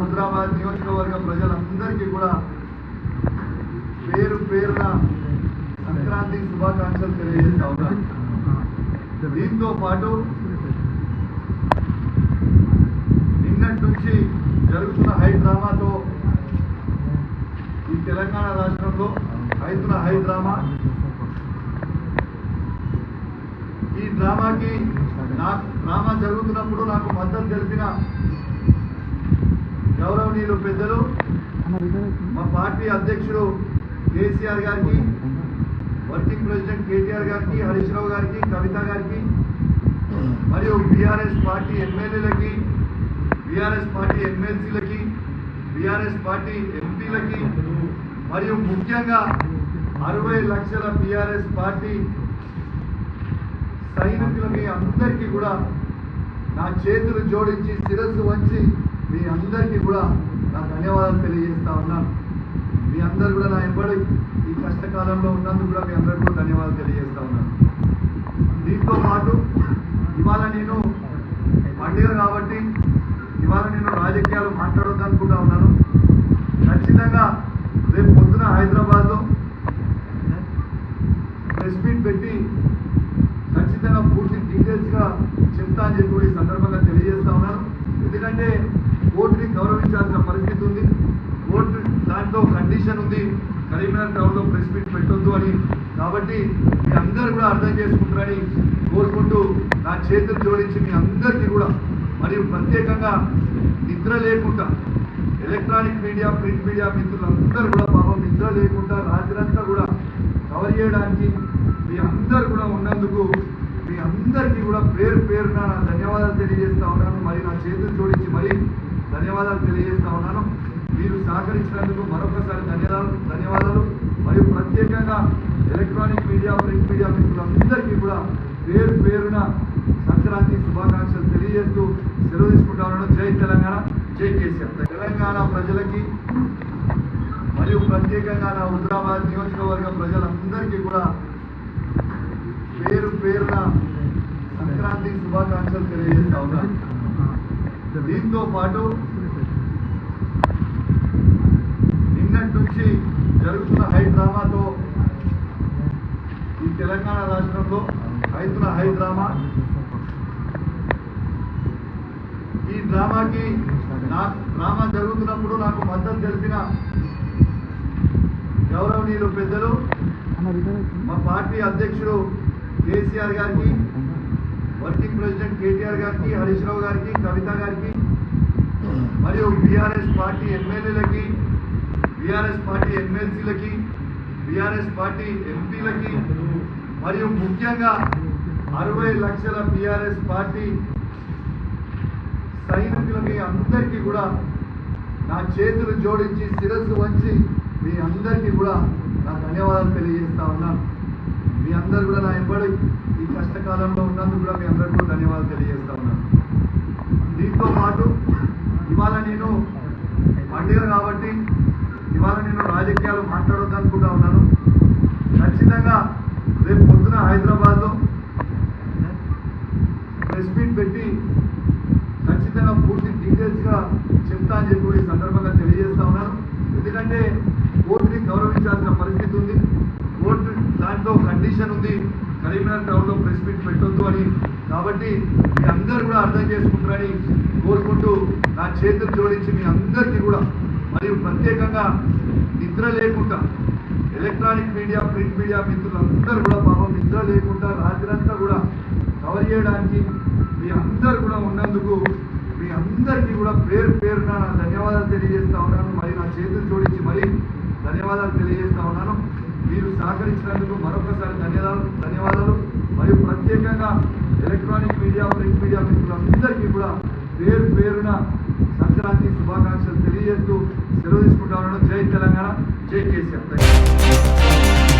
హుజరాబాద్ నియోజకవర్గ ప్రజలందరికీ కూడా పేరు పేరున సంక్రాంతి శుభాకాంక్షలు తెలియజేస్తా ఉన్నాను. దీంతో పాటు నిన్నటి నుంచి జరుగుతున్న హై డ్రామాతో ఈ తెలంగాణ రాష్ట్రంలో అవుతున్న హై డ్రామా, ఈ డ్రామాకి డ్రామా జరుగుతున్నప్పుడు నాకు మద్దతు తెలిపిన గౌరవనీయులు పెద్దలు మా పార్టీ అధ్యక్షుడు కేసీఆర్ గారికి, వర్కింగ్ ప్రెసిడెంట్ కేటీఆర్ గారికి, హరీష్ రావు గారికి, కవిత గారికి, మరియు బీఆర్ఎస్ పార్టీ ఎమ్మెల్యేలకి, బీఆర్ఎస్ పార్టీ ఎమ్మెల్సీలకి, బీఆర్ఎస్ పార్టీ ఎంపీలకి, మరియు ముఖ్యంగా 60 లక్షల బీఆర్ఎస్ పార్టీ సైనికులకి అందరికీ కూడా నా చేతులు జోడించి శిరస్సు వంచి మీ అందరికీ కూడా నా ధన్యవాదాలు తెలియజేస్తా ఉన్నాను. మీ అందరు కూడా నా ఎంబడి ఈ కష్టకాలంలో ఉన్నందుకు కూడా మీ అందరికీ కూడా ధన్యవాదాలు తెలియజేస్తా ఉన్నాను. దీంతో పాటు ఇవాళ నేను పండుగ కాబట్టి ఇవాళ నేను రాజకీయాలు మాట్లాడొద్దనుకుంటా ఉన్నాను. ఖచ్చితంగా రేపు పొద్దున హైదరాబాద్లో ప్రెస్ మీట్ పెట్టి ఖచ్చితంగా పూర్తి డీటెయిల్స్గా చెప్తా అని చెప్పి ఈ సందర్భంగా తెలియజేస్తా ఉన్నాను. ఎందుకంటే కోర్టుని గౌరవించాల్సిన పరిస్థితి ఉంది. కోర్టు దాంట్లో కండిషన్ ఉంది, కరీంనగర్ టౌన్లో ప్రెస్ మీట్ పెట్టొద్దు అని. కాబట్టి మీ అందరూ కూడా అర్థం చేసుకుంటారని కోరుకుంటూ నా చేతులు జోడించి మీ అందరికీ కూడా, మరియు ప్రత్యేకంగా నిద్ర లేకుండా ఎలక్ట్రానిక్ మీడియా, ప్రింట్ మీడియా మిత్రులందరూ కూడా పాపం నిద్ర లేకుండా రాత్రంతా కూడా కవర్ చేయడానికి మీ అందరు కూడా ఉన్నందుకు మీ అందరికీ కూడా పేరు పేరున నా ధన్యవాదాలు తెలియజేస్తా ఉన్నాను. మరి నా చేతులు జోడించి మరీ ధన్యవాదాలు తెలియజేస్తా ఉన్నాను. మీరు సహకరించినందుకు మరొకసారి ధన్యవాదాలు. మరియు ప్రత్యేకంగా ఎలక్ట్రానిక్ మీడియా, ప్రింట్ మీడియా మిత్రులందరికీ కూడా పేరు పేరున సంక్రాంతి శుభాకాంక్షలు తెలియజేస్తూ సెలవు తీసుకుంటా ఉన్నాను. జై తెలంగాణ, జై కేసీఆర్. తెలంగాణ ప్రజలకి మరియు ప్రత్యేకంగా నా హుజరాబాద్ నియోజకవర్గ ప్రజలందరికీ కూడా పేరు పేరున సంక్రాంతి శుభాకాంక్షలు తెలియజేస్తా ఉన్నాను. దీంతో పాటు నిన్నటి నుంచి జరుగుతున్న హై డ్రామాతో ఈ తెలంగాణ రాష్ట్రంలో అవుతున్న హై డ్రామా, ఈ డ్రామాకి డ్రామా జరుగుతున్నప్పుడు నాకు మద్దతు తెలిపిన గౌరవనీయులు పెద్దలు మా పార్టీ అధ్యక్షుడు కేసీఆర్ గారికి, వర్కింగ్ ప్రెసిడెంట్ కేటీఆర్ గారికి, హరీష్ రావు గారికి, కవిత గారికి, మరియు బీఆర్ఎస్ పార్టీ ఎమ్మెల్యేలకి, బీఆర్ఎస్ పార్టీ ఎమ్మెల్సీలకి, బీఆర్ఎస్ పార్టీ ఎంపీలకి, మరియు ముఖ్యంగా 60 లక్షల బీఆర్ఎస్ పార్టీ సైనికులకి అందరికీ కూడా నా చేతులు జోడించి శిరస్సు వంచి మీ అందరికీ కూడా నా ధన్యవాదాలు తెలియజేస్తా ఉన్నాను. మీ అందరు కూడా నా ఎంబడి ఈ కష్టకాలంలో ఉన్నందుకు కూడా మీ అందరికీ కూడా ధన్యవాదాలు తెలియజేస్తా ఉన్నాను. దీంతో పాటు ఇవాళ నేను పండుగ కాబట్టి ఇవాళ నేను రాజకీయాలు మాట్లాడొద్దనుకుంటా ఉన్నాను. ఖచ్చితంగా రేపు పొద్దున హైదరాబాద్లో ప్రెస్ మీట్ పెట్టి ఖచ్చితంగా పూర్తి డీటెయిల్స్గా చెప్తా అని చెప్పి ఈ సందర్భంగా తెలియజేస్తా ఉన్నాను. ఎందుకంటే కోర్టుని గౌరవించాల్సిన పరిస్థితి ఉంది. కోర్టు దాంట్లో కండిషన్ ఉంది, కరీంనగర్ టౌన్లో ప్రెస్ మీట్ పెట్టొద్దు అని. కాబట్టి మీ అందరూ కూడా అర్థం చేసుకుంటారని కోరుకుంటూ నా చేతులు జోడించి మీ అందరికీ కూడా, మరియు ప్రత్యేకంగా నిద్ర లేకుండా ఎలక్ట్రానిక్ మీడియా, ప్రింట్ మీడియా మిత్రులందరూ కూడా పాపం నిద్ర లేకుండా రాత్రంతా కూడా కవర్ చేయడానికి మీ అందరు కూడా ఉన్నందుకు మీ అందరికీ కూడా పేరు పేరున నా ధన్యవాదాలు తెలియజేస్తా ఉన్నాను. మరి నా చేతులు జోడించి మరీ ధన్యవాదాలు తెలియజేస్తా ఉన్నాను. మీరు సహకరించినందుకు మరొకసారి ధన్యవాదాలు. మరియు ప్రత్యేకంగా ఎలక్ట్రానిక్ మీడియా, ప్రింట్ మీడియా మిత్రులందరికీ కూడా పేరు పేరున సంక్రాంతి శుభాకాంక్షలు తెలియజేస్తూ సెలవు తీసుకుంటా ఉన్నాను. జై తెలంగాణ, జై కేసీఆర్.